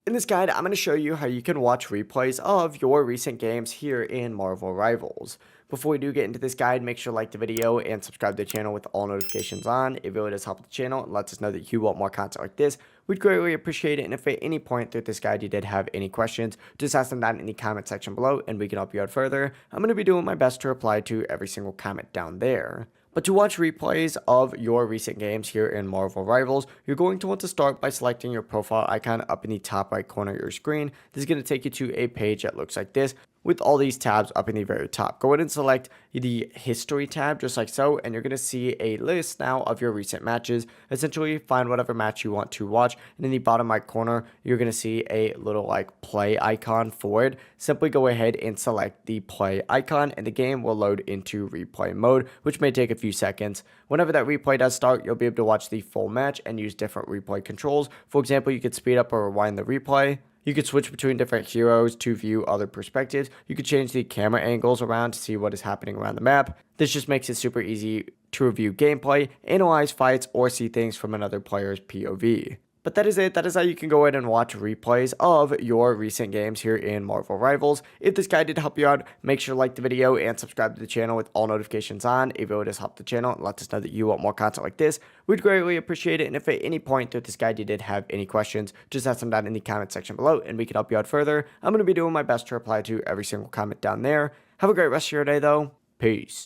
In this guide, I'm going to show you how you can watch replays of your recent games here in Marvel Rivals. Before we do get into this guide, make sure to like the video and subscribe to the channel with all notifications on. It really does help the channel and lets us know that you want more content like this. We'd greatly appreciate it, and if at any point through this guide you did have any questions, just ask them down in the comment section below and we can help you out further. I'm going to be doing my best to reply to every single comment down there. But to watch replays of your recent games here in Marvel Rivals, you're going to want to start by selecting your profile icon up in the top right corner of your screen. This is going to take you to a page that looks like this, with all these tabs up in the very top. Go ahead and select the history tab just like so, and you're going to see a list now of your recent matches. Essentially, find whatever match you want to watch, and in the bottom right corner, you're going to see a little like play icon for it. Simply go ahead and select the play icon, and the game will load into replay mode, which may take a few seconds. Whenever that replay does start, you'll be able to watch the full match and use different replay controls. For example, you could speed up or rewind the replay. You could switch between different heroes to view other perspectives. You could change the camera angles around to see what is happening around the map. This just makes it super easy to review gameplay, analyze fights, or see things from another player's POV. But that is it. That is how you can go ahead and watch replays of your recent games here in Marvel Rivals. If this guide did help you out, make sure to like the video and subscribe to the channel with all notifications on. It really does help the channel and lets us know that you want more content like this. We'd greatly appreciate it. And if at any point through this guide you did have any questions, just ask them down in the comment section below and we can help you out further. I'm going to be doing my best to reply to every single comment down there. Have a great rest of your day though. Peace.